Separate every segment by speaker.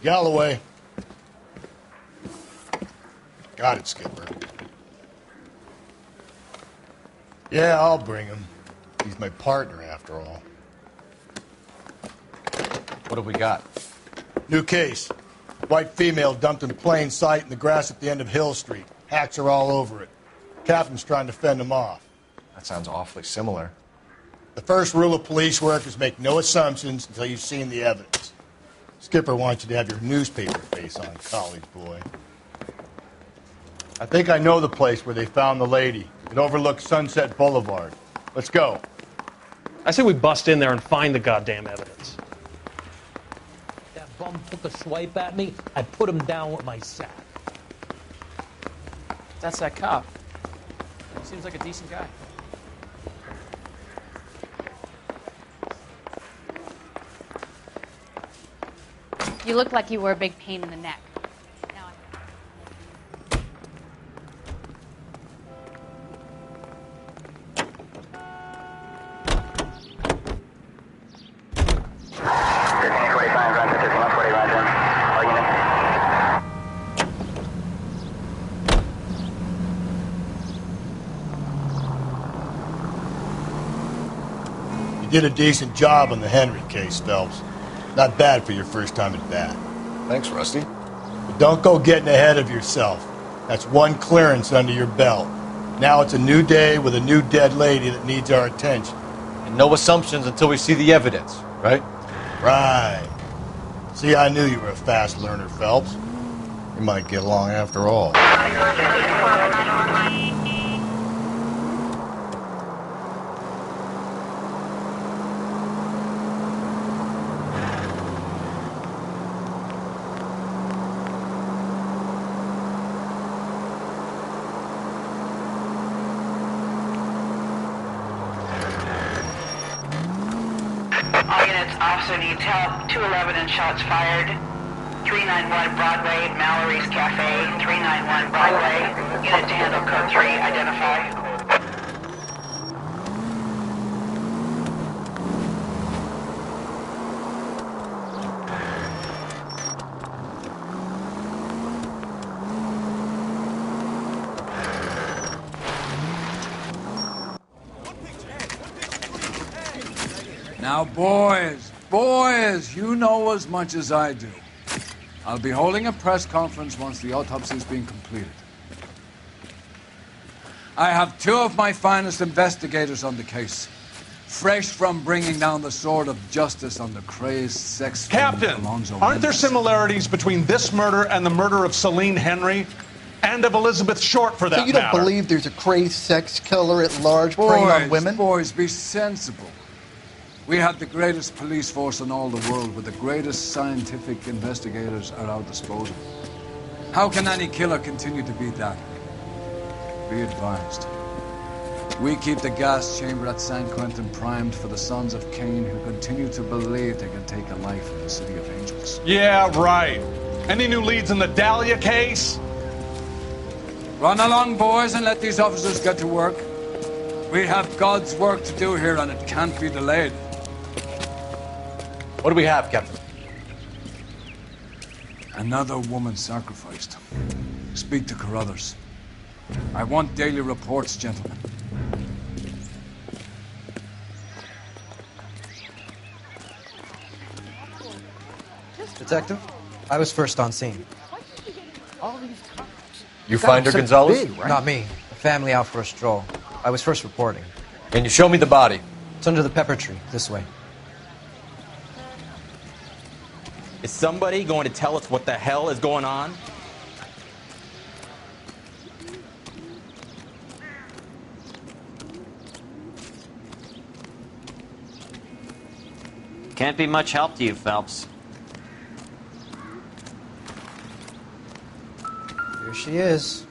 Speaker 1: Galloway. Got it, Skipper. Yeah, I'll bring him. He's my partner, after all.
Speaker 2: What have we got?
Speaker 1: New case. White female dumped in plain sight in the grass at the end of Hill Street. Hacks are all over it. Captain's trying to fend them off.
Speaker 2: That sounds awfully similar.
Speaker 1: The first rule of police work is make no assumptions until you've seen the evidence. Skipper wants you to have your newspaper face on, college boy. I think I know the place where they found the lady. It overlooks Sunset Boulevard. Let's go.
Speaker 3: I say we bust in there and find the goddamn evidence.
Speaker 4: That bum took a swipe at me. I put him down with my sack.
Speaker 5: That's that cop. Seems like a decent guy.
Speaker 6: You look like you were a big pain in the neck. Now
Speaker 1: You did a decent job on the Henry case, Phelps. Not bad for your first time at bat.
Speaker 2: Thanks, Rusty.
Speaker 1: But don't go getting ahead of yourself. That's one clearance under your belt. Now it's a new day with a new dead lady that needs our attention.
Speaker 2: And no assumptions until we see the evidence, right?
Speaker 1: Right. See, I knew you were a fast learner, Phelps. We might get along after all.
Speaker 7: Officer needs help. 211 and shots fired. 391 Broadway, Mallory's Cafe. 391 Broadway. Unit to handle code 3. Identify.
Speaker 8: Now, boys, you know as much as I do. I'll be holding a press conference once the autopsy's been completed. I have two of my finest investigators on the case, fresh from bringing down the sword of justice on the crazed sex
Speaker 3: Captain,
Speaker 8: Alonzo
Speaker 3: aren't there
Speaker 8: Mendes.
Speaker 3: similarities between this murder and the murder of Celine Henry? And of Elizabeth Short, for that
Speaker 9: So you don't
Speaker 3: matter?
Speaker 9: believe there's a crazed sex killer at large preying on women?
Speaker 8: Boys, be sensible. We have the greatest police force in all the world with the greatest scientific investigators at our disposal. How can any killer continue to be that? Be advised. We keep the gas chamber at San Quentin primed for the sons of Cain who continue to believe they can take a life in the City of Angels.
Speaker 3: Yeah, right. Any new leads in the Dahlia case?
Speaker 8: Run along, boys, and let these officers get to work. We have God's work to do here, and it can't be delayed.
Speaker 2: What do we have, Captain?
Speaker 8: Another woman sacrificed. Speak to Carruthers. I want daily reports, gentlemen.
Speaker 10: Detective, I was first on scene.
Speaker 2: You find her, Gonzalez?
Speaker 9: Big, right?
Speaker 10: Not me. A family out for a stroll. I was first reporting.
Speaker 2: Can you show me the body?
Speaker 10: It's under the pepper tree, this way.
Speaker 11: Is somebody going to tell us what the hell is going on?
Speaker 12: Can't be much help to you, Phelps.
Speaker 10: Here she is.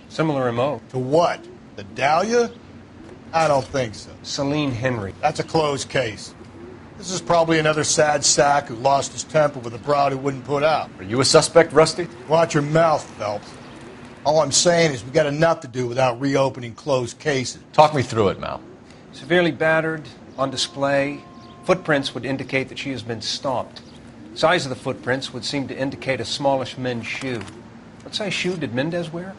Speaker 13: Similar MO.
Speaker 1: To what? The Dahlia? I don't think so.
Speaker 13: Celine Henry.
Speaker 1: That's a closed case. This is probably another sad sack who lost his temper with a broad who wouldn't put out.
Speaker 2: Are you a suspect, Rusty?
Speaker 1: Watch your mouth, Phelps. All I'm saying is we got enough to do without reopening closed cases.
Speaker 2: Talk me through it, Mal.
Speaker 13: Severely battered, on display. Footprints would indicate that she has been stomped. Size of the footprints would seem to indicate a smallish men's shoe. What size shoe did Mendez wear?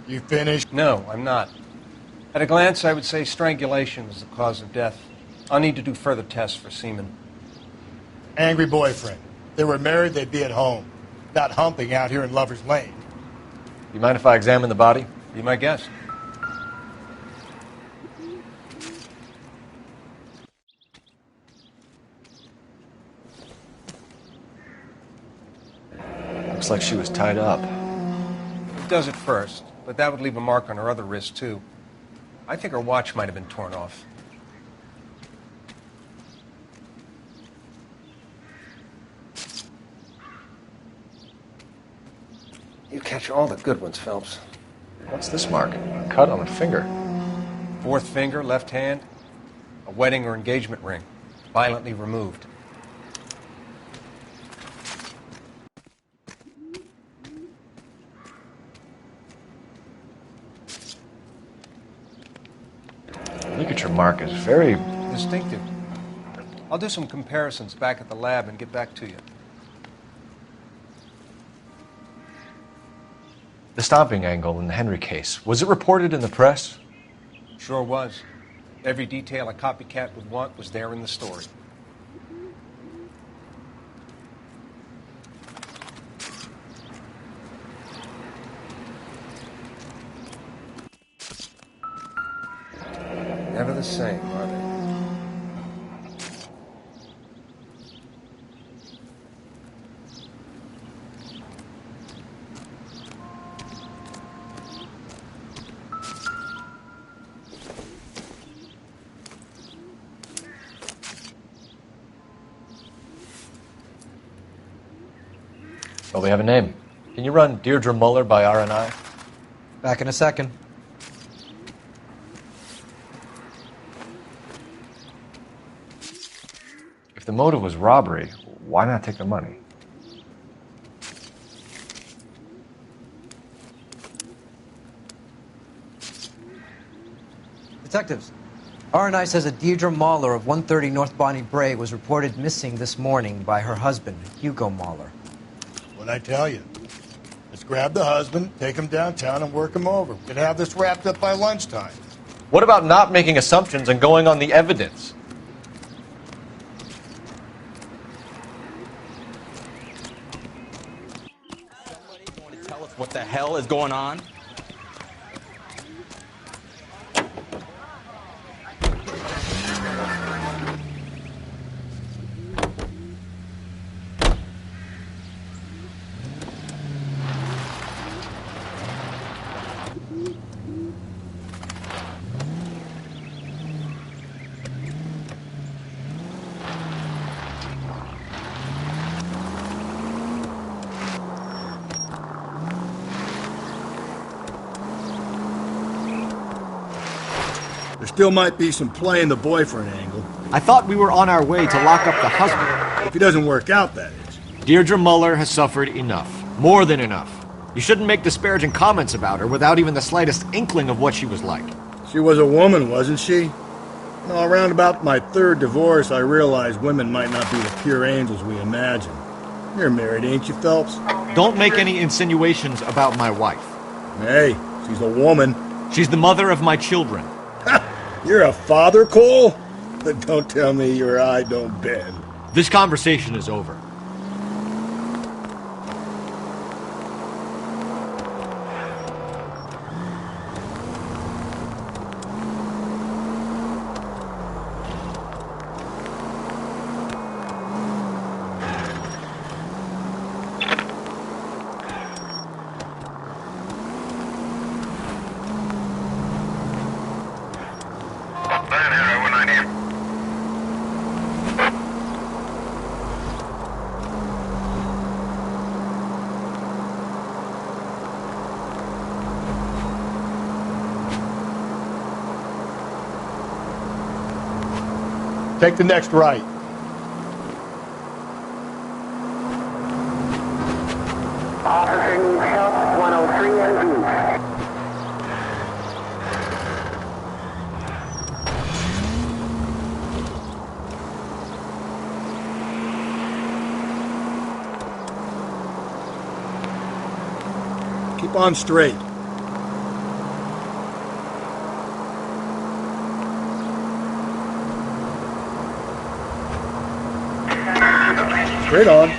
Speaker 1: You finished?
Speaker 13: No, I'm not. At a glance, I would say strangulation was the cause of death. I'll need to do further tests for semen.
Speaker 1: Angry boyfriend. If they were married, they'd be at home. Not humping out here in Lover's Lane.
Speaker 2: You mind if I examine the body?
Speaker 13: Be my guest.
Speaker 2: Looks like she was tied up.
Speaker 13: It does at first, but that would leave a mark on her other wrist, too. I think her watch might have been torn off. You catch all the good ones, Phelps.
Speaker 2: What's this mark? A cut on a finger.
Speaker 13: Fourth finger, left hand. A wedding or engagement ring. Violently removed.
Speaker 2: Signature mark is very
Speaker 13: distinctive. I'll do some comparisons back at the lab and get back to you.
Speaker 2: The stomping angle in the Henry case, was it reported in the press?
Speaker 13: Sure was. Every detail a copycat would want was there in the story. Never the same, are they?
Speaker 2: Well, we have a name. Can you run Deirdre Muller by RNI?
Speaker 10: Back in a second.
Speaker 2: If the motive was robbery, why not take the money?
Speaker 10: Detectives, RNI says a Deirdre Mahler of 130 North Bonnie Bray was reported missing this morning by her husband, Hugo Mahler.
Speaker 1: What'd I tell you? Let's grab the husband, take him downtown, and work him over. We could have this wrapped up by lunchtime.
Speaker 2: What about not making assumptions and going on the evidence?
Speaker 11: Somebody going to tell us what the hell is going on?
Speaker 1: There still might be some play in the boyfriend angle.
Speaker 14: I thought we were on our way to lock up the husband.
Speaker 1: If he doesn't work out, that is.
Speaker 14: Deirdre Muller has suffered enough. More than enough. You shouldn't make disparaging comments about her without even the slightest inkling of what she was like.
Speaker 1: She was a woman, wasn't she? Well, around about my third divorce, I realized women might not be the pure angels we imagine. You're married, ain't you, Phelps?
Speaker 14: Don't make any insinuations about my wife.
Speaker 1: Hey, she's a woman.
Speaker 14: She's the mother of my children.
Speaker 1: You're a father, Cole? But don't tell me your eye don't bend.
Speaker 14: This conversation is over.
Speaker 15: Van here,
Speaker 1: Take the next right.
Speaker 7: Officer needs help, 103 and east.
Speaker 1: Keep on straight. Straight on.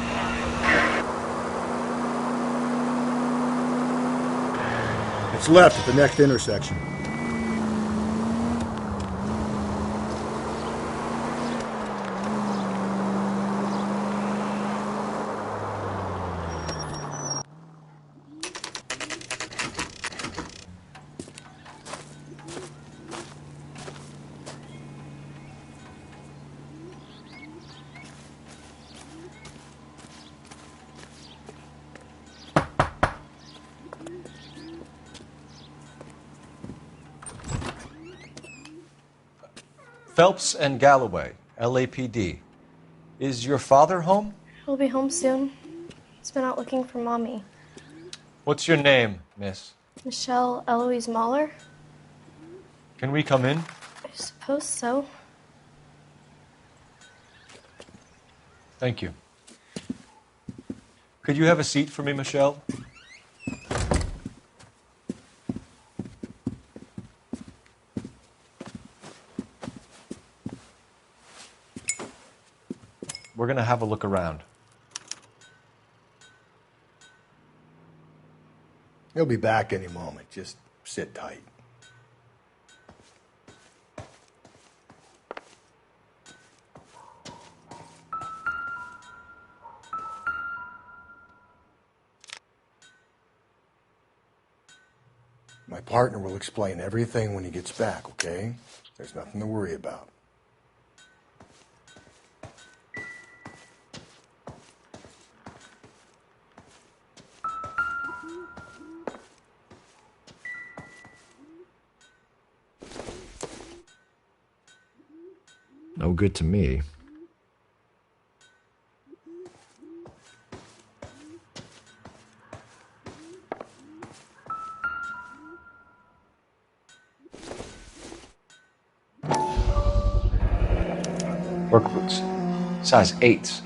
Speaker 1: It's left at the next intersection.
Speaker 2: Phelps and Galloway, LAPD. Is your father home?
Speaker 15: He'll be home soon. He's been out looking for Mommy.
Speaker 2: What's your name, miss?
Speaker 15: Michelle Eloise Mahler?
Speaker 2: Can we come in?
Speaker 15: I suppose so.
Speaker 2: Thank you. Could you have a seat for me, Michelle? We're going to have a look around.
Speaker 1: He'll be back any moment. Just sit tight. My partner will explain everything when he gets back, okay? There's nothing to worry about.
Speaker 14: No good to me.
Speaker 2: Work boots. Size 8s.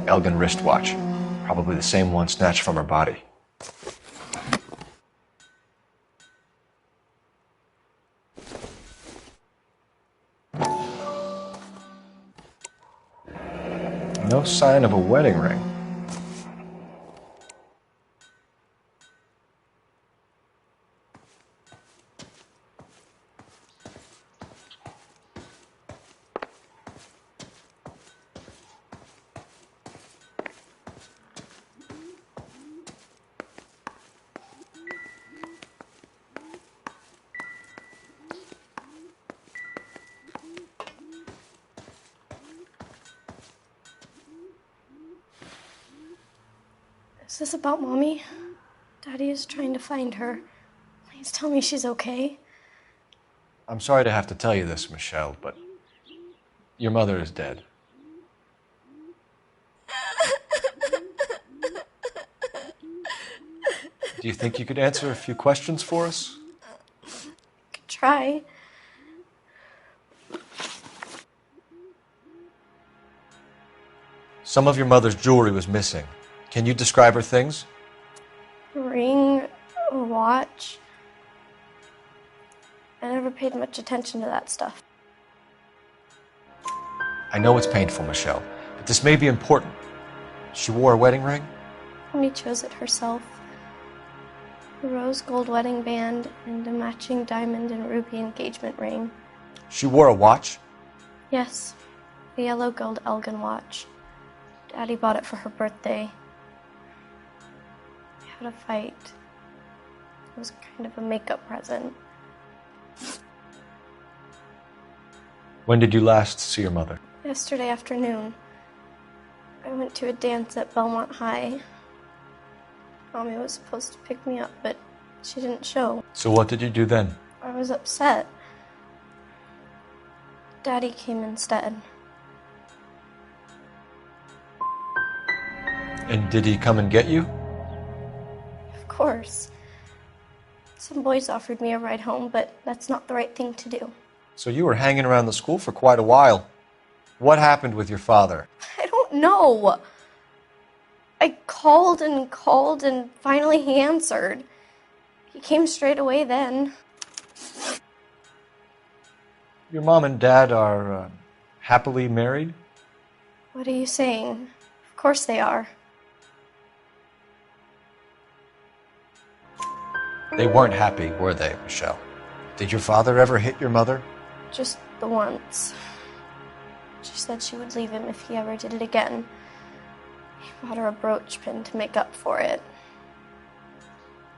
Speaker 2: Elgin wristwatch. Probably the same one snatched from her body. No sign of a wedding ring.
Speaker 15: Is this about Mommy? Daddy is trying to find her. Please tell me she's okay.
Speaker 2: I'm sorry to have to tell you this, Michelle, but your mother is dead. Do you think you could answer a few questions for us?
Speaker 15: Could try.
Speaker 2: Some of your mother's jewelry was missing. Can you describe her things?
Speaker 15: A ring, a watch. I never paid much attention to that stuff.
Speaker 2: I know it's painful, Michelle, but this may be important. She wore a wedding ring?
Speaker 15: Mommy chose it herself. A rose gold wedding band and a matching diamond and ruby engagement ring.
Speaker 2: She wore a watch?
Speaker 15: Yes, a yellow gold Elgin watch. Daddy bought it for her birthday. We had a fight. It was kind of a makeup present.
Speaker 2: When did you last see your mother?
Speaker 15: Yesterday afternoon, I went to a dance at Belmont High. Mommy was supposed to pick me up, but she didn't show.
Speaker 2: So what did you do then?
Speaker 15: I was upset. Daddy came instead.
Speaker 2: And did he come and get you?
Speaker 15: Of course. Some boys offered me a ride home, but that's not the right thing to do.
Speaker 2: So you were hanging around the school for quite a while. What happened with your father?
Speaker 15: I don't know. I called and finally he answered. He came straight away then.
Speaker 2: Your mom and dad are happily married?
Speaker 15: What are you saying? Of course they are.
Speaker 2: They weren't happy, were they, Michelle? Did your father ever hit your mother?
Speaker 15: Just the once. She said she would leave him if he ever did it again. He bought her a brooch pin to make up for it.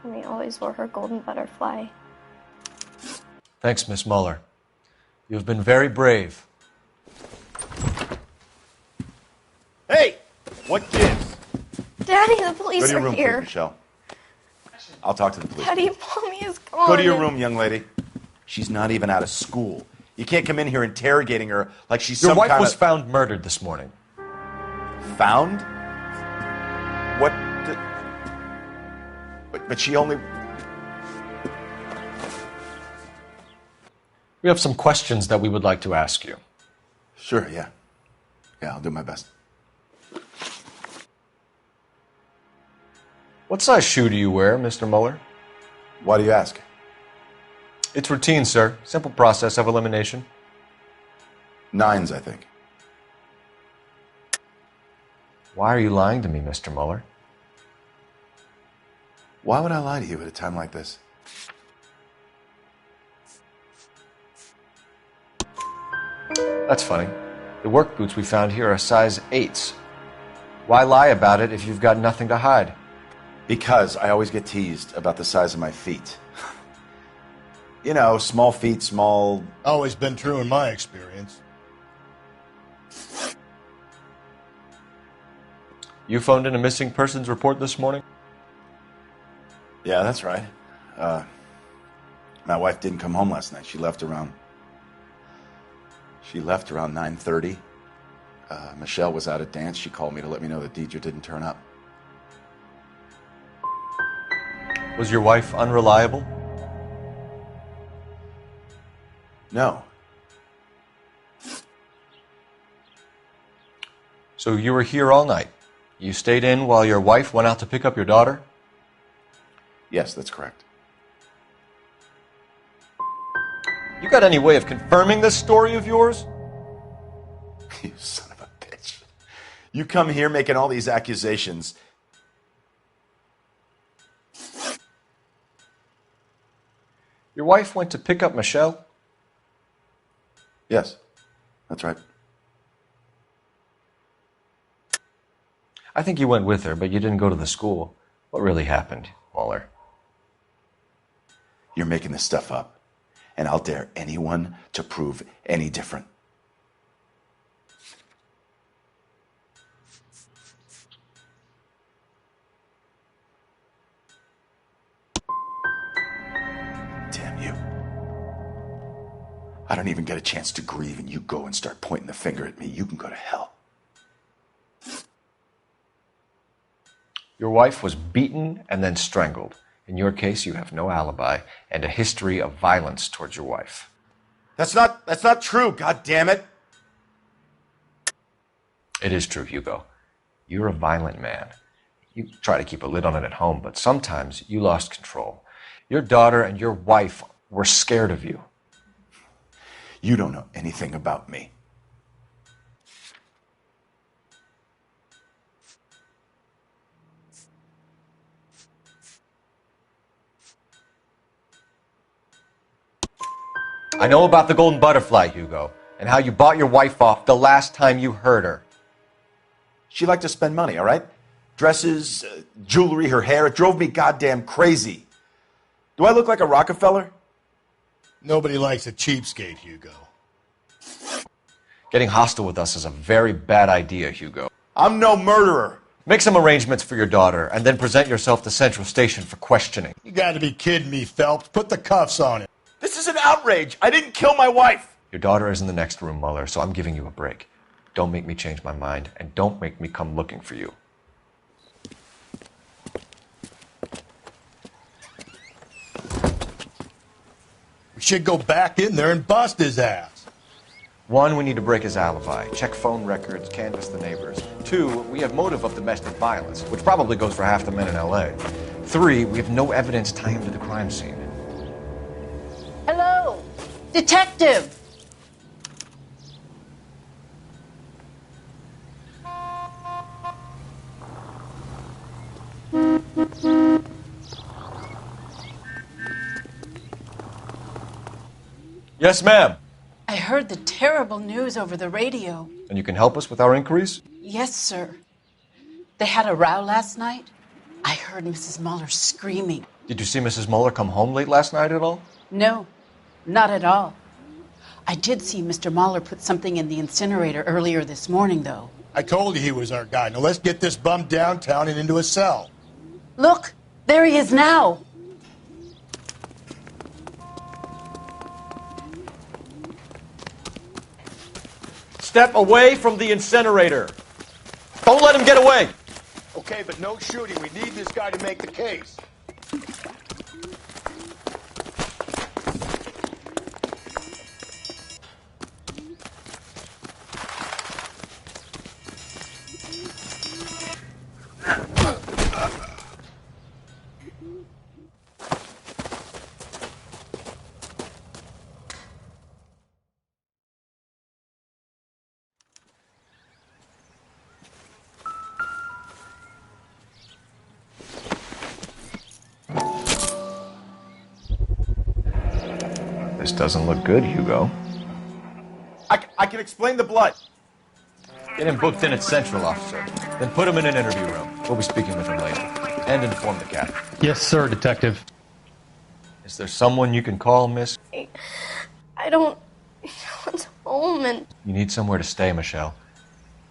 Speaker 15: And he always wore her golden butterfly.
Speaker 2: Thanks, Miss Muller. You've been very brave.
Speaker 16: Hey! What gives?
Speaker 15: Daddy, the police
Speaker 16: Go to your
Speaker 15: are
Speaker 16: room,
Speaker 15: here.
Speaker 16: please, Michelle. I'll talk to the police.
Speaker 15: Daddy, Mommy is gone.
Speaker 16: Go to your room, young lady. She's not even out of school. You can't come in here interrogating her like she's
Speaker 2: Your
Speaker 16: some
Speaker 2: wife
Speaker 16: kind
Speaker 2: was
Speaker 16: of...
Speaker 2: found murdered this morning.
Speaker 16: Found? What? But she only...
Speaker 2: We have some questions that we would like to ask you.
Speaker 16: Sure, yeah. Yeah, I'll do my best.
Speaker 2: What size shoe do you wear, Mr. Muller?
Speaker 16: Why do you ask?
Speaker 2: It's routine, sir. Simple process of elimination.
Speaker 16: 9s, I think.
Speaker 2: Why are you lying to me, Mr. Muller?
Speaker 16: Why would I lie to you at a time like this?
Speaker 2: That's funny. The work boots we found here are size 8s. Why lie about it if you've got nothing to hide?
Speaker 16: Because I always get teased about the size of my feet. You know, small feet, small...
Speaker 1: Always been true in my experience.
Speaker 2: You phoned in a missing persons report this morning?
Speaker 16: Yeah, that's right. My wife didn't come home last night. She left around 9:30. Michelle was out at dance. She called me to let me know that Deidre didn't turn up.
Speaker 2: Was your wife unreliable?
Speaker 16: No.
Speaker 2: So you were here all night? You stayed in while your wife went out to pick up your daughter?
Speaker 16: Yes, that's correct.
Speaker 2: You got any way of confirming this story of yours?
Speaker 16: You son of a bitch. You come here making all these accusations.
Speaker 2: Your wife went to pick up Michelle?
Speaker 16: Yes, that's right.
Speaker 2: I think you went with her, but you didn't go to the school. What really happened, Muller?
Speaker 16: You're making this stuff up, and I'll dare anyone to prove any different. Damn you. I don't even get a chance to grieve, and you go and start pointing the finger at me. You can go to hell.
Speaker 2: Your wife was beaten and then strangled. In your case, you have no alibi and a history of violence towards your wife.
Speaker 16: That's not true, God damn it.
Speaker 2: It is true, Hugo. You're a violent man. You try to keep a lid on it at home, but sometimes you lost control. Your daughter and your wife were scared of you.
Speaker 16: You don't know anything about me.
Speaker 2: I know about the golden butterfly, Hugo, and how you bought your wife off the last time you heard her.
Speaker 16: She liked to spend money, all right? Dresses, jewelry, her hair. It drove me goddamn crazy. Do I look like a Rockefeller?
Speaker 1: Nobody likes a cheapskate, Hugo.
Speaker 2: Getting hostile with us is a very bad idea, Hugo.
Speaker 16: I'm no murderer.
Speaker 2: Make some arrangements for your daughter, and then present yourself to Central Station for questioning.
Speaker 1: You gotta be kidding me, Phelps. Put the cuffs on him.
Speaker 16: This is an outrage. I didn't kill my wife.
Speaker 2: Your daughter is in the next room, Mueller, so I'm giving you a break. Don't make me change my mind, and don't make me come looking for you.
Speaker 1: We should go back in there and bust his ass.
Speaker 2: 1, we need to break his alibi, check phone records, canvass the neighbors. 2, we have motive of domestic violence, which probably goes for half the men in L.A. 3, we have no evidence tying him to the crime scene.
Speaker 17: Hello, detective.
Speaker 2: Yes, ma'am.
Speaker 17: I heard the terrible news over the radio.
Speaker 2: And you can help us with our inquiries?
Speaker 17: Yes, sir. They had a row last night. I heard Mrs. Mueller screaming.
Speaker 2: Did you see Mrs. Mueller come home late last night at all?
Speaker 17: No, not at all. I did see Mr. Mueller put something in the incinerator earlier this morning, though.
Speaker 1: I told you he was our guy. Now let's get this bum downtown and into a cell.
Speaker 17: Look, there he is now.
Speaker 14: Step away from the incinerator. Don't let him get away.
Speaker 1: Okay, but no shooting. We need this guy to make the case.
Speaker 2: This doesn't look good, Hugo.
Speaker 16: I can explain the blood.
Speaker 2: Get him booked in at Central, officer. Then put him in an interview room. We'll be speaking with him later. And inform the captain.
Speaker 5: Yes, sir, detective.
Speaker 2: Is there someone you can call, miss?
Speaker 15: I don't want home and
Speaker 2: You need somewhere to stay, Michelle.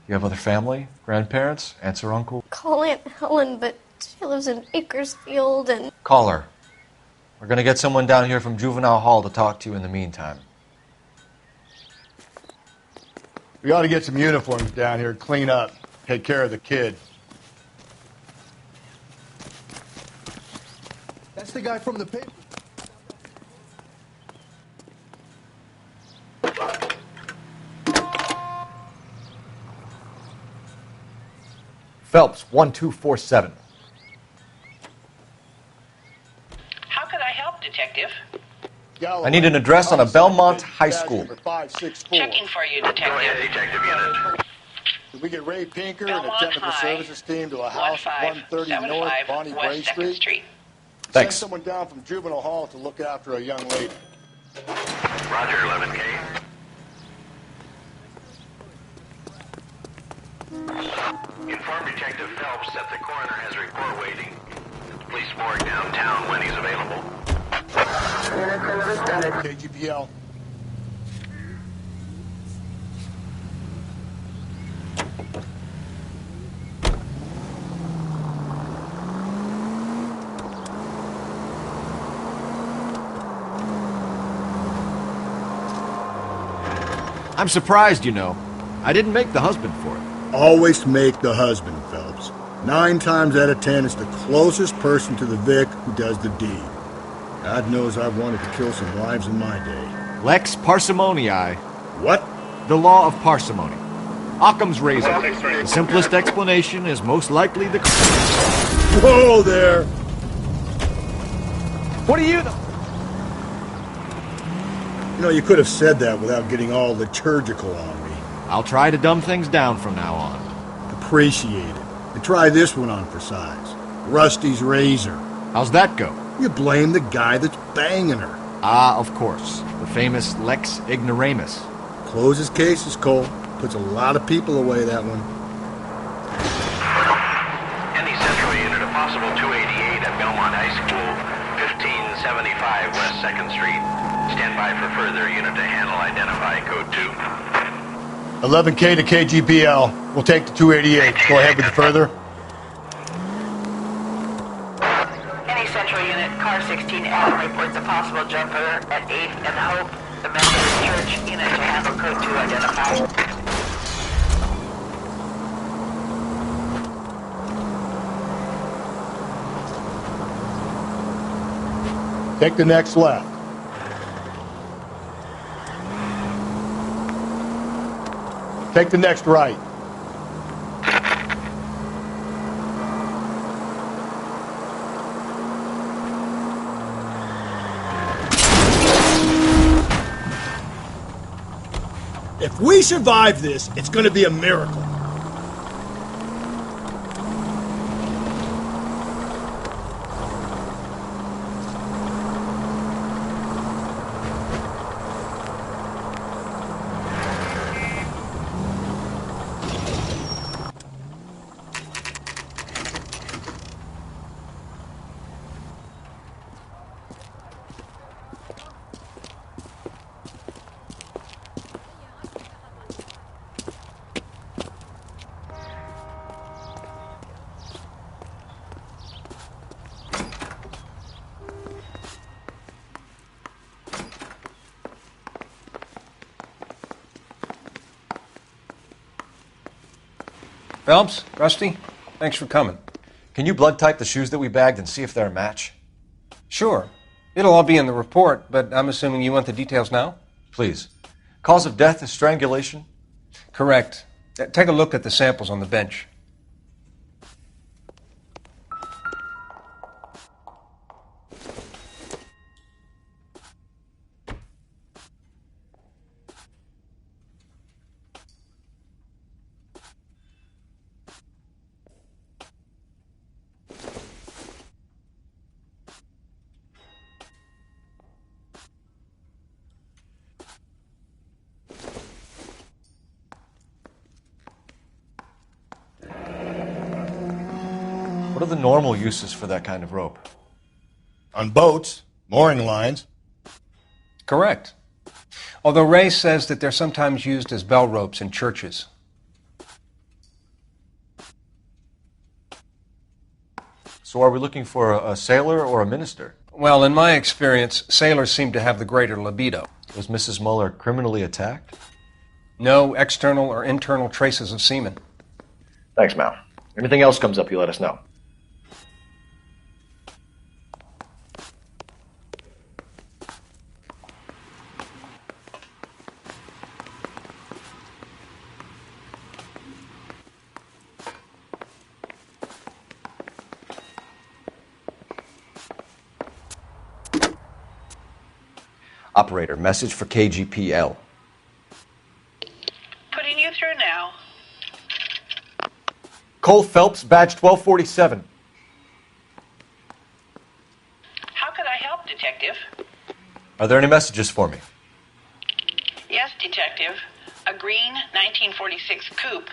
Speaker 2: You have other family? Grandparents? Aunts or uncle?
Speaker 15: call Aunt Helen, but she lives in Bakersfield and
Speaker 2: Call her. We're going to get someone down here from Juvenile Hall to talk to you in the meantime.
Speaker 1: We ought to get some uniforms down here, clean up, take care of the kid.
Speaker 9: That's the guy from the paper.
Speaker 14: Phelps, 1247.
Speaker 7: How could I help, detective?
Speaker 2: I need an address on a Belmont High School.
Speaker 7: Checking for you, detective. Go ahead, detective unit.
Speaker 1: Did we get Ray Pinker
Speaker 7: Belmont
Speaker 1: and a technical
Speaker 7: High,
Speaker 1: services team to a house at 130 North Bonnie Bray
Speaker 7: West 2nd
Speaker 1: Street?
Speaker 2: Thanks.
Speaker 1: Send someone down from Juvenile Hall to look after a young lady.
Speaker 7: Roger, 11K. Inform Detective Phelps that the coroner has a report waiting at the police morgue downtown when he's available.
Speaker 1: KGPL.
Speaker 14: I'm surprised, you know. I didn't make the husband for it.
Speaker 1: Always make the husband, Phelps. 9 times out of 10, it's the closest person to the Vic who does the deed. God knows I've wanted to kill some wives in my day.
Speaker 14: Lex parsimoniae.
Speaker 1: What?
Speaker 14: The law of parsimony. Occam's razor. The simplest explanation is most likely the...
Speaker 1: Whoa there!
Speaker 14: What are you...
Speaker 1: You know, you could have said that without getting all liturgical on me.
Speaker 14: I'll try to dumb things down from now on.
Speaker 1: Appreciate it. And try this one on for size. Rusty's razor.
Speaker 14: How's that go?
Speaker 1: You blame the guy that's banging her.
Speaker 14: Ah, of course. The famous Lex ignoramus.
Speaker 1: Closes cases, Cole. Puts a lot of people away, that one.
Speaker 7: Any Central unit, a possible 288 at Belmont High School,
Speaker 18: 75 West 2nd Street. Stand by for further unit to handle. Identify code 2.
Speaker 1: 11K to KGPL. We'll take the 288. Go ahead with the further.
Speaker 7: Any central unit, car 16L reports a possible jumper at 8th and Hope. The Methodist Church unit to handle code 2 identified.
Speaker 1: Take the next left. Take the next right. If we survive this, it's going to be a miracle.
Speaker 13: Phelps, Rusty, thanks for coming.
Speaker 2: Can you blood type the shoes that we bagged and see if they're a match?
Speaker 13: Sure. It'll all be in the report, but I'm assuming you want the details now?
Speaker 2: Please. Cause of death is strangulation?
Speaker 13: Correct. Take a look at the samples on the bench.
Speaker 2: What are the normal uses for that kind of rope?
Speaker 1: On boats, mooring lines.
Speaker 13: Correct. Although Ray says that they're sometimes used as bell ropes in churches.
Speaker 2: So are we looking for a sailor or a minister?
Speaker 13: Well, in my experience, sailors seem to have the greater libido.
Speaker 2: Was Mrs. Muller criminally attacked?
Speaker 13: No external or internal traces of semen.
Speaker 14: Thanks, Mal. Anything else comes up, you let us know.
Speaker 2: Operator, message for KGPL.
Speaker 7: Putting you through now.
Speaker 2: Cole Phelps, badge 1247.
Speaker 7: How could I help, Detective?
Speaker 2: Are there any messages for me?
Speaker 7: Yes, Detective. A green 1946 coupe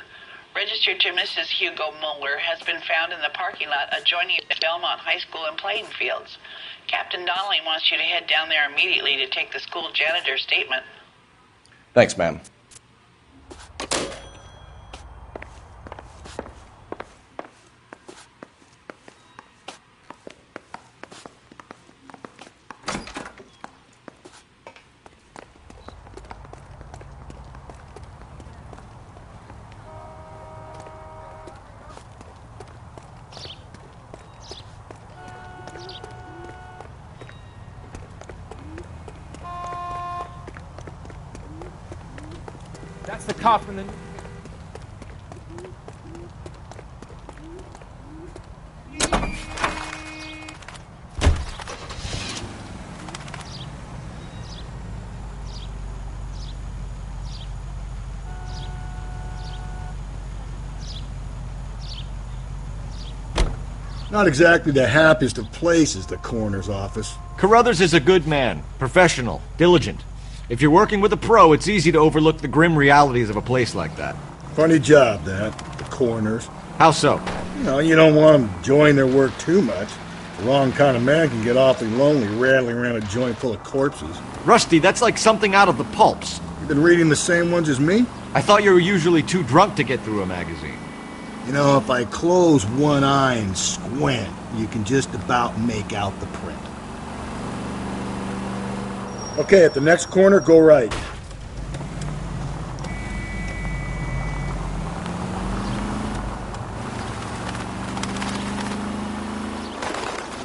Speaker 7: registered to Mrs. Hugo Muller has been found in the parking lot adjoining the Belmont High School and playing fields. Captain Donnelly wants you to head down there immediately to take the school janitor's statement.
Speaker 14: Thanks, ma'am.
Speaker 5: That's the coffin.
Speaker 1: Not exactly the happiest of places, the coroner's office.
Speaker 14: Carruthers is a good man, professional, diligent. If you're working with a pro, it's easy to overlook the grim realities of a place like that.
Speaker 1: Funny job, that, the coroner's.
Speaker 14: How so?
Speaker 1: You know, you don't want them enjoying their work too much. The wrong kind of man can get awfully lonely rattling around a joint full of corpses.
Speaker 14: Rusty, that's like something out of the pulps.
Speaker 1: You've been reading the same ones as me?
Speaker 14: I thought you were usually too drunk to get through a magazine.
Speaker 1: You know, if I close one eye and squint, you can just about make out the print. Okay, at the next corner, go right.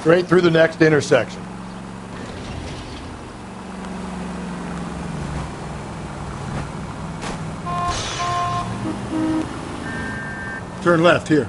Speaker 1: Straight through the next intersection. Turn left here.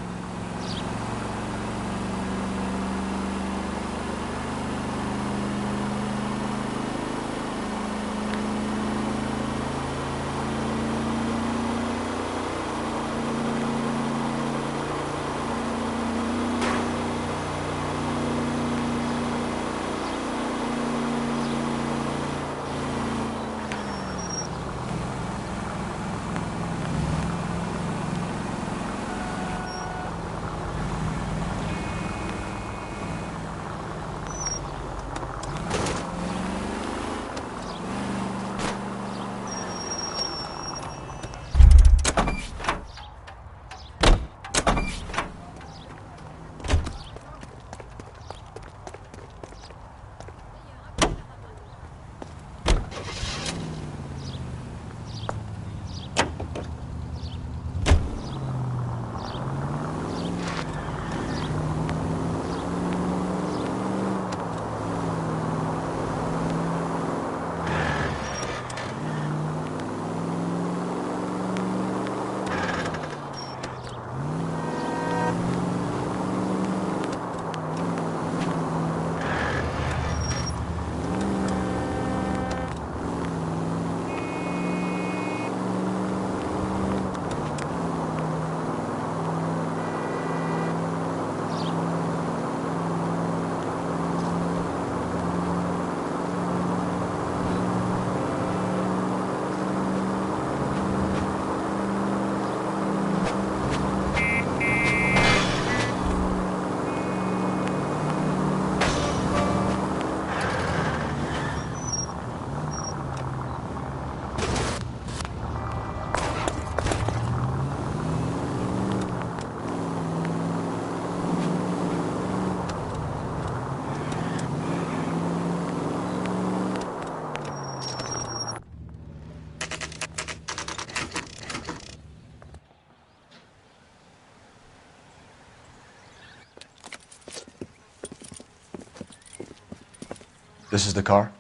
Speaker 2: This is the car?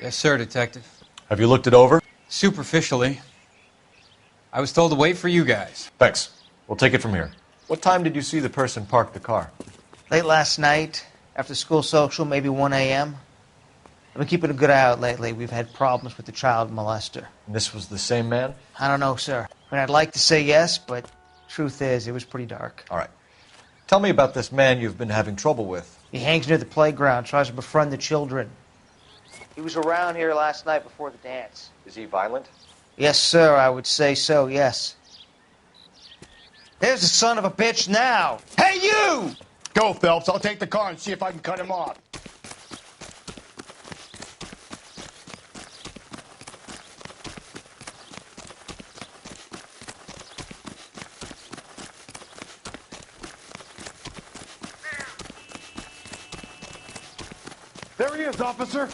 Speaker 10: Yes, sir, Detective.
Speaker 2: Have you looked it over?
Speaker 10: Superficially. I was told to wait for you guys.
Speaker 2: Thanks. We'll take it from here. What time did you see the person park the car?
Speaker 19: Late last night, after school social, maybe 1 a.m. I've been keeping a good eye out lately. We've had problems with the child molester.
Speaker 2: And this was the same man?
Speaker 19: I don't know, sir. I mean, I'd like to say yes, but truth is, it was pretty dark.
Speaker 2: All right. Tell me about this man you've been having trouble with.
Speaker 19: He hangs near the playground, tries to befriend the children. He was around here last night before the dance.
Speaker 2: Is he violent?
Speaker 19: Yes, sir, I would say so, yes. There's the son of a bitch now! Hey, you!
Speaker 1: Go, Phelps. I'll take the car and see if I can cut him off.
Speaker 3: There he is, officer.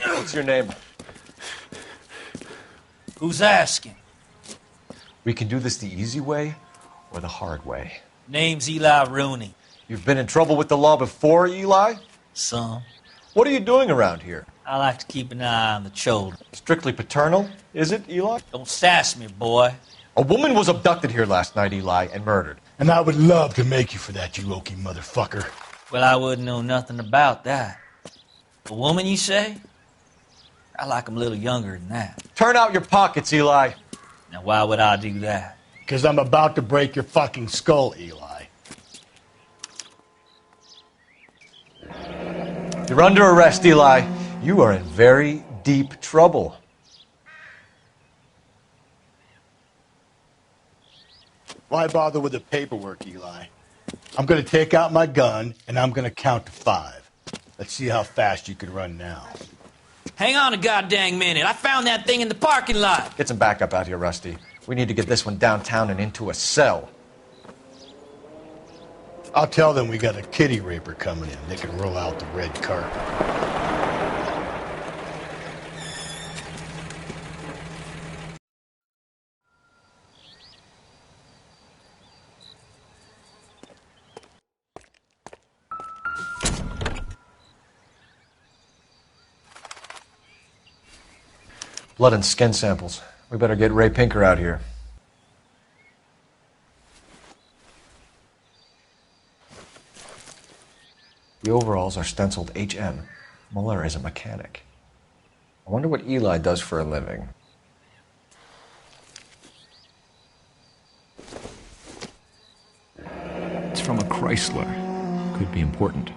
Speaker 2: What's your name?
Speaker 4: Who's asking?
Speaker 2: We can do this the easy way or the hard way.
Speaker 4: Name's Eli Rooney.
Speaker 2: You've been in trouble with the law before, Eli?
Speaker 4: Some.
Speaker 2: What are you doing around here?
Speaker 20: I like to keep an eye on the children.
Speaker 2: Strictly paternal, is it, Eli?
Speaker 20: Don't sass me, boy.
Speaker 2: A woman was abducted here last night, Eli, and murdered.
Speaker 1: And I would love to make you for that, you oaky motherfucker.
Speaker 20: Well, I wouldn't know nothing about that. A woman, you say? I like 'em a little younger than that.
Speaker 2: Turn out your pockets, Eli.
Speaker 20: Now, why would I do that?
Speaker 1: Because I'm about to break your fucking skull, Eli.
Speaker 2: You're under arrest, Eli. You are in very deep trouble.
Speaker 1: Why bother with the paperwork, Eli? I'm going to take out my gun, and I'm going to count to 5. Let's see how fast you can run now.
Speaker 20: Hang on a goddamn minute. I found that thing in the parking lot.
Speaker 2: Get some backup out here, Rusty. We need to get this one downtown and into a cell.
Speaker 1: I'll tell them we got a kitty raper coming in. They can roll out the red carpet.
Speaker 2: Blood and skin samples. We better get Ray Pinker out here. The overalls are stenciled HM. Muller is a mechanic. I wonder what Eli does for a living.
Speaker 21: It's from a Chrysler. Could be important.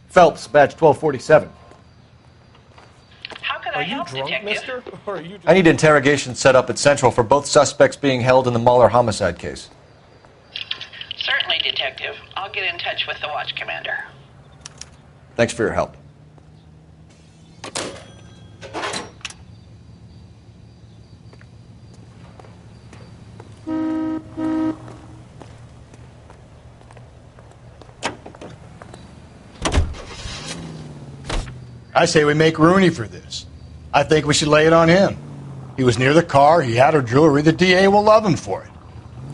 Speaker 2: Phelps, badge 1247.
Speaker 7: How can I help, Detective?
Speaker 13: Mister? Or are you
Speaker 2: I need interrogation set up at Central for both suspects being held in the Muller homicide case.
Speaker 7: Certainly, Detective. I'll get in touch with the watch commander.
Speaker 2: Thanks for your help.
Speaker 1: I say we make Rooney for this. I think we should lay it on him. He was near the car, he had her jewelry, the DA will love him for it.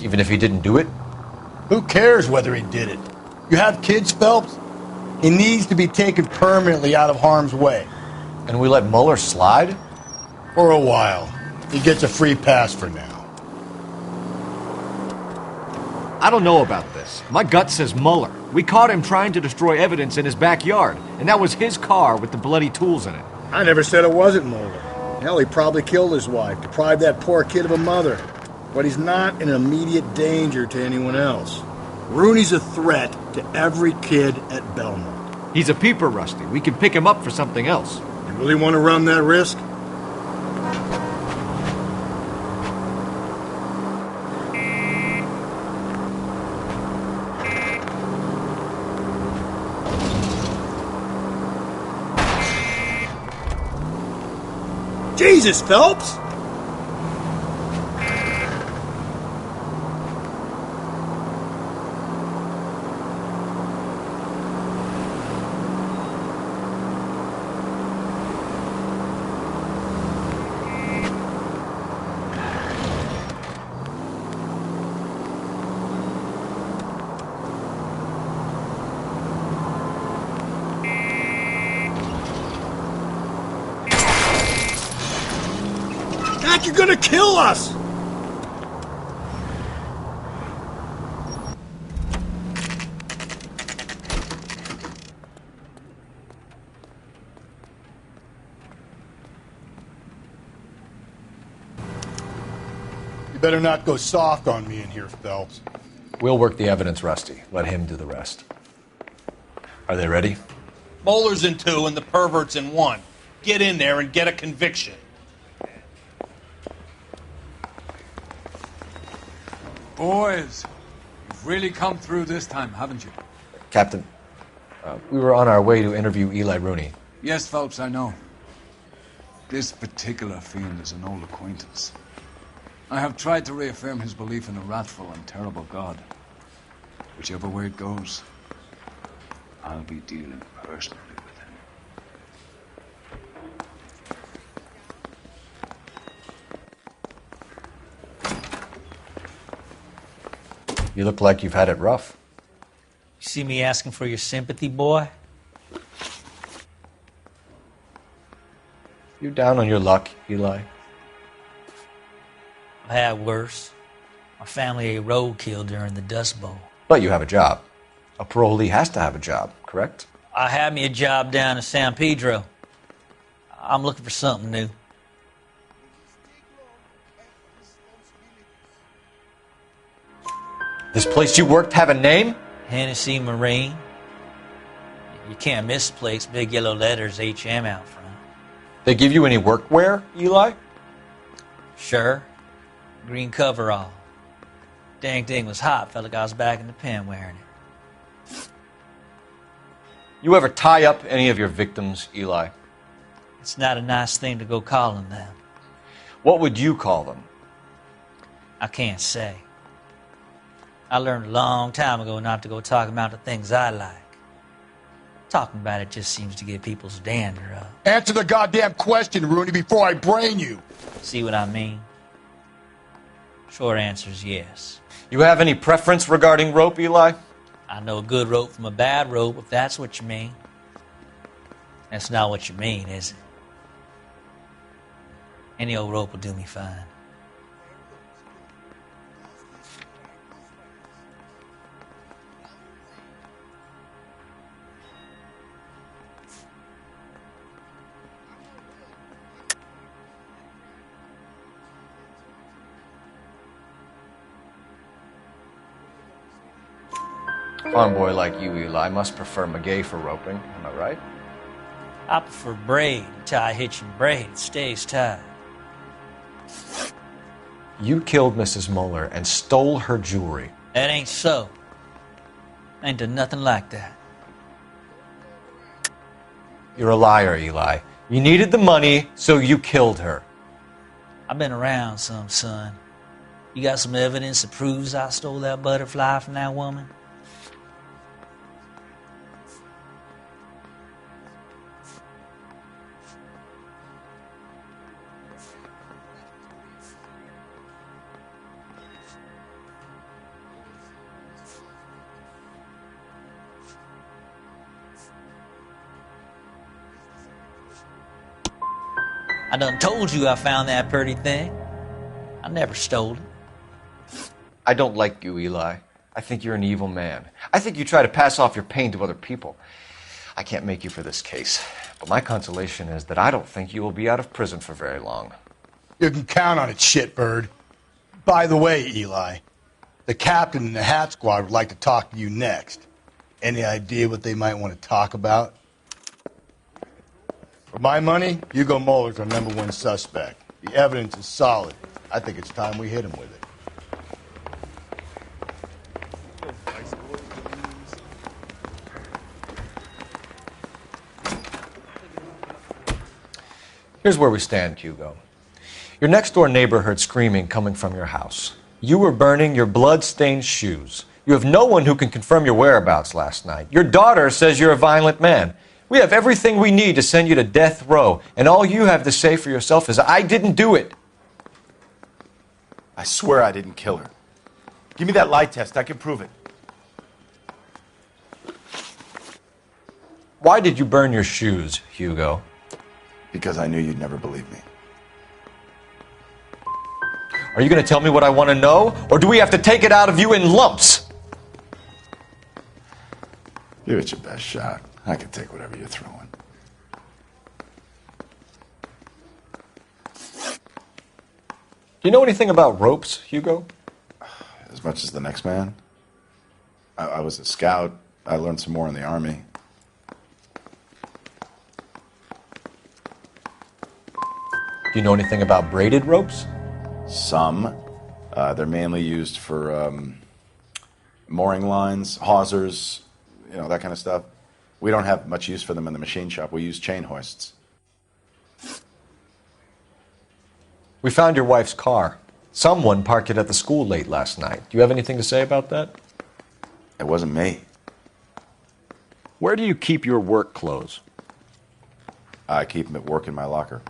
Speaker 2: Even if he didn't do it?
Speaker 1: Who cares whether he did it? You have kids, Phelps? He needs to be taken permanently out of harm's way.
Speaker 2: And we let Muller slide?
Speaker 1: For a while. He gets a free pass for now.
Speaker 14: I don't know about this. My gut says Muller. We caught him trying to destroy evidence in his backyard, and that was his car with the bloody tools in it.
Speaker 1: I never said it wasn't Muller. Hell, he probably killed his wife, deprived that poor kid of a mother. But he's not an immediate danger to anyone else. Rooney's a threat to every kid at Belmont.
Speaker 14: He's a peeper, Rusty. We can pick him up for something else.
Speaker 1: You really want to run that risk? Jesus, Phelps! You're gonna kill us! You better not go soft on me in here, Phelps.
Speaker 2: We'll work the evidence, Rusty. Let him do the rest. Are they ready?
Speaker 3: Bowler's in 2 and the pervert's in 1. Get in there and get a conviction.
Speaker 8: Boys, you've really come through this time, haven't you?
Speaker 2: Captain, We were on our way to interview Eli Rooney.
Speaker 8: Yes, Phelps, I know. This particular fiend is an old acquaintance. I have tried to reaffirm his belief in a wrathful and terrible God. Whichever way it goes, I'll be dealing personally with him.
Speaker 2: You look like you've had it rough.
Speaker 20: You see me asking for your sympathy, boy?
Speaker 2: You down on your luck, Eli?
Speaker 20: I've had worse. My family ate roadkill during the Dust Bowl.
Speaker 2: But you have a job. A parolee has to have a job, correct?
Speaker 20: I had me a job down in San Pedro. I'm looking for something new.
Speaker 2: This place you worked have a name?
Speaker 20: Hennessy Marine. You can't miss the place. Big yellow letters, HM out front.
Speaker 2: They give you any workwear, Eli?
Speaker 20: Sure. Green coverall. Dang thing was hot. Felt like I was back in the pen wearing it.
Speaker 2: You ever tie up any of your victims, Eli?
Speaker 20: It's not a nice thing to go calling them.
Speaker 2: What would you call them?
Speaker 20: I can't say. I learned a long time ago not to go talking about the things I like. Talking about it just seems to get people's dander up.
Speaker 1: Answer the goddamn question, Rooney, before I brain you.
Speaker 20: See what I mean? Short answer is yes.
Speaker 2: You have any preference regarding rope, Eli?
Speaker 20: I know a good rope from a bad rope, if that's what you mean. That's not what you mean, is it? Any old rope will do me fine.
Speaker 2: Farm boy like you, Eli, must prefer McGay for roping. Am I right?
Speaker 20: I prefer braid. Tie hitching braid. It stays tied.
Speaker 2: You killed Mrs. Muller and stole her jewelry.
Speaker 20: That ain't so. I ain't done nothing like that.
Speaker 2: You're a liar, Eli. You needed the money, so you killed her.
Speaker 20: I've been around some, son. You got some evidence that proves I stole that butterfly from that woman? I done told you I found that pretty thing. I never stole it.
Speaker 2: I don't like you, Eli. I think you're an evil man. I think you try to pass off your pain to other people. I can't make you for this case, but my consolation is that I don't think you will be out of prison for very long.
Speaker 1: You can count on it, shitbird. By the way, Eli, the captain and the hat squad would like to talk to you next. Any idea what they might want to talk about? For my money, Hugo Muller's our #1 suspect. The evidence is solid. I think it's time we hit him with it.
Speaker 2: Here's where we stand, Hugo. Your next-door neighbor heard screaming coming from your house. You were burning your blood-stained shoes. You have no one who can confirm your whereabouts last night. Your daughter says you're a violent man. We have everything we need to send you to death row, and all you have to say for yourself is, I didn't do it.
Speaker 16: I swear I didn't kill her. Give me that lie test. I can prove it.
Speaker 2: Why did you burn your shoes, Hugo?
Speaker 16: Because I knew you'd never believe me.
Speaker 2: Are you going to tell me what I want to know, or do we have to take it out of you in lumps?
Speaker 16: Give it your best shot. I can take whatever you're throwing.
Speaker 2: Do you know anything about ropes, Hugo?
Speaker 16: As much as the next man. I was a scout. I learned some more in the Army.
Speaker 2: Do you know anything about braided ropes?
Speaker 16: Some. They're mainly used for mooring lines, hawsers, you know, that kind of stuff. We don't have much use for them in the machine shop. We use chain hoists.
Speaker 2: We found your wife's car. Someone parked it at the school late last night. Do you have anything to say about that?
Speaker 16: It wasn't me.
Speaker 14: Where do you keep your work clothes?
Speaker 16: I keep them at work in my locker.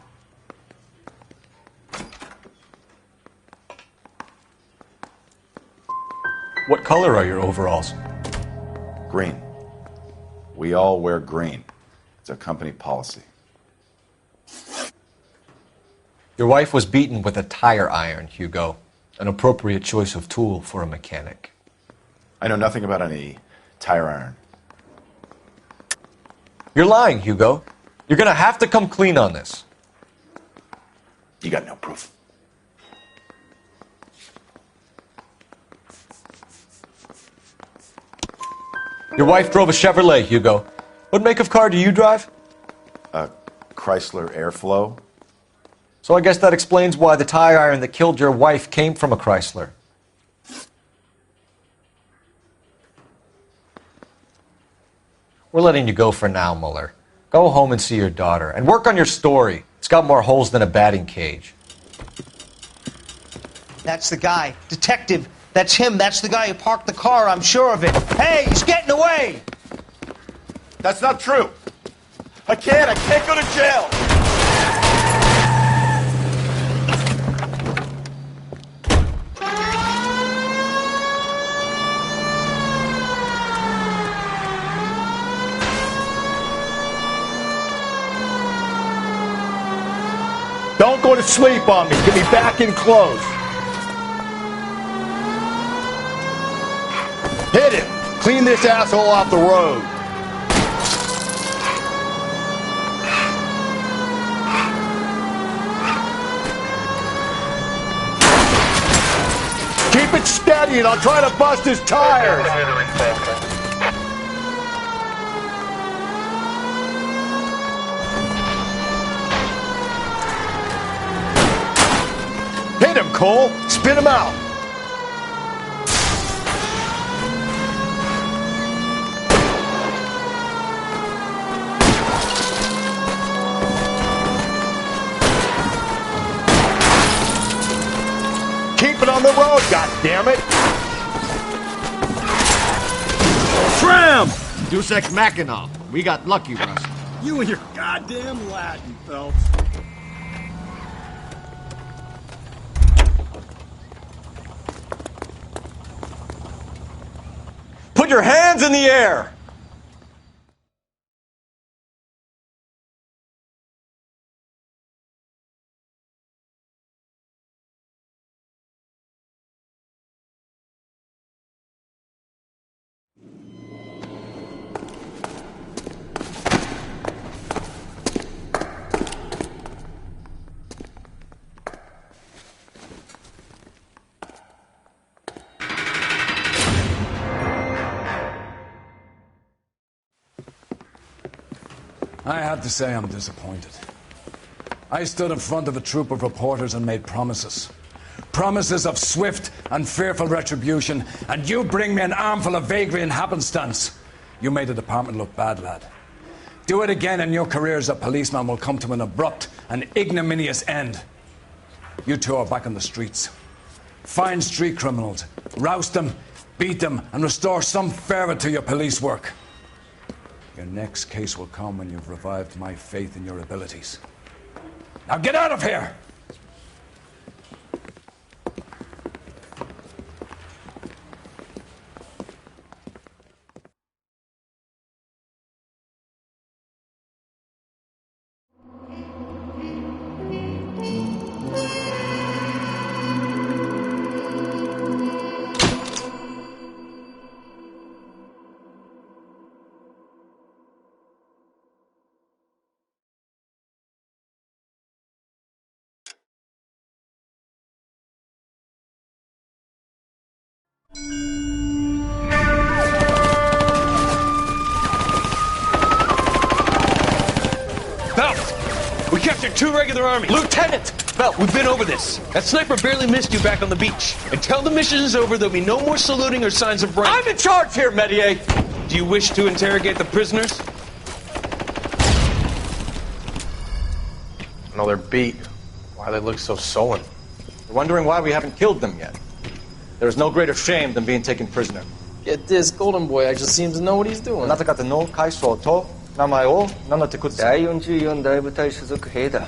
Speaker 2: What color are your overalls?
Speaker 16: Green. We all wear green. It's a company policy.
Speaker 2: Your wife was beaten with a tire iron, Hugo. An appropriate choice of tool for a mechanic.
Speaker 16: I know nothing about any tire iron.
Speaker 2: You're lying, Hugo. You're gonna have to come clean on this.
Speaker 16: You got no proof.
Speaker 2: Your wife drove a Chevrolet, Hugo. What make of car do you drive?
Speaker 16: A Chrysler Airflow.
Speaker 2: So I guess that explains why the tire iron that killed your wife came from a Chrysler. We're letting you go for now, Mueller. Go home and see your daughter. And work on your story. It's got more holes than a batting cage.
Speaker 19: That's the guy. Detective. That's him. That's the guy who parked the car. I'm sure of it. Hey, he's getting away!
Speaker 16: That's not true. I can't go to jail.
Speaker 1: Don't go to sleep on me. Get me back in close. Hit him. Clean this asshole off the road. Keep it steady and I'll try to bust his tires. Hit him, Cole. Spin him out. Keep it on the road, goddammit.
Speaker 14: Trim! Deus Ex Machina. We got lucky, Russ.
Speaker 1: You and your goddamn Latin, Phelps.
Speaker 2: Put your hands in the air!
Speaker 8: I have to say I'm disappointed. I stood in front of a troop of reporters and made promises. Promises of swift and fearful retribution, and you bring me an armful of vagary and happenstance. You made the department look bad, lad. Do it again and your career as a policeman will come to an abrupt and ignominious end. You two are back on the streets. Find street criminals, roust them, beat them, and restore some fervor to your police work. Your next case will come when you've revived my faith in your abilities. Now get out of here!
Speaker 5: We captured 2 regular armies.
Speaker 2: Lieutenant!
Speaker 5: Belt, we've been over this. That sniper barely missed you back on the beach. Until the mission is over, there'll be no more saluting or signs of rank.
Speaker 2: I'm in charge here, Medier!
Speaker 5: Do you wish to interrogate the prisoners?
Speaker 2: No, they're beat. Why they look so sullen? They're wondering why we haven't killed them yet. There is no greater shame than being taken prisoner.
Speaker 5: Get this, Golden Boy actually seems to know what he's doing.
Speaker 2: あなた方の階層と名前を名乗ってください。
Speaker 6: 第44大部隊所属兵だ。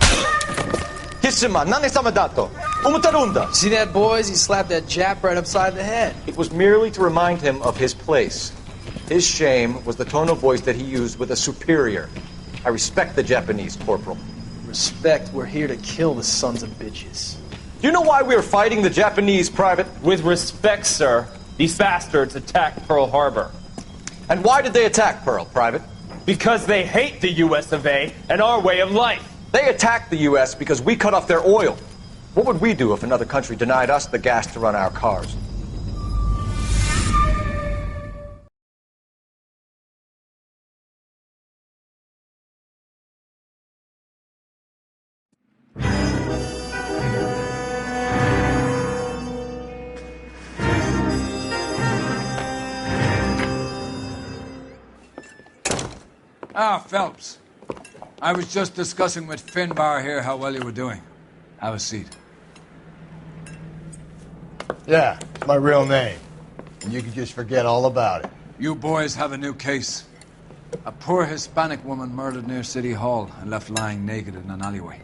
Speaker 2: 貴様、何様だと思ってるんだ。
Speaker 5: See that, boys? He slapped that Jap right upside the head.
Speaker 2: It was merely to remind him of his place. His shame was the tone of voice that he used with a superior. I respect the Japanese, Corporal.
Speaker 5: Respect, we're here to kill the sons of bitches.
Speaker 2: Do you know why we are fighting the Japanese, Private?
Speaker 11: With respect, sir, these bastards attacked Pearl Harbor.
Speaker 2: And why did they attack Pearl, Private?
Speaker 11: Because they hate the US of A and our way of life.
Speaker 2: They attacked the U.S. because we cut off their oil. What would we do if another country denied us the gas to run our cars?
Speaker 8: Ah, Phelps. I was just discussing with Finbar here how well you were doing. Have a seat.
Speaker 1: Yeah, it's my real name. And you can just forget all about it.
Speaker 8: You boys have a new case. A poor Hispanic woman murdered near City Hall and left lying naked in an alleyway.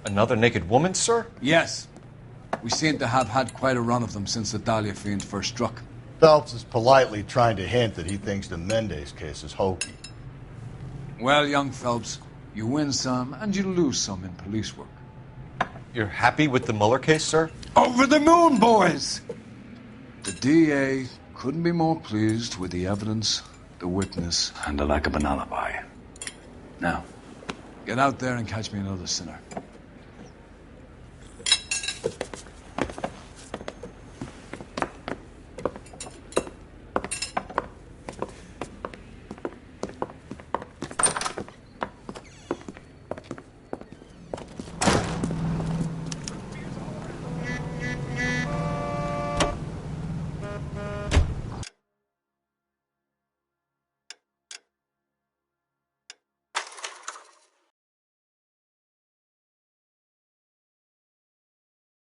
Speaker 2: Another naked woman, sir?
Speaker 8: Yes. We seem to have had quite a run of them since the Dahlia fiend first struck.
Speaker 1: Phelps is politely trying to hint that he thinks the Mendez case is hokey.
Speaker 8: Well, young Phelps, you win some and you lose some in police work.
Speaker 2: You're happy with the Mueller case, sir?
Speaker 8: Over the moon, boys! The DA couldn't be more pleased with the evidence, the witness, and the lack of an alibi. Now, get out there and catch me another sinner.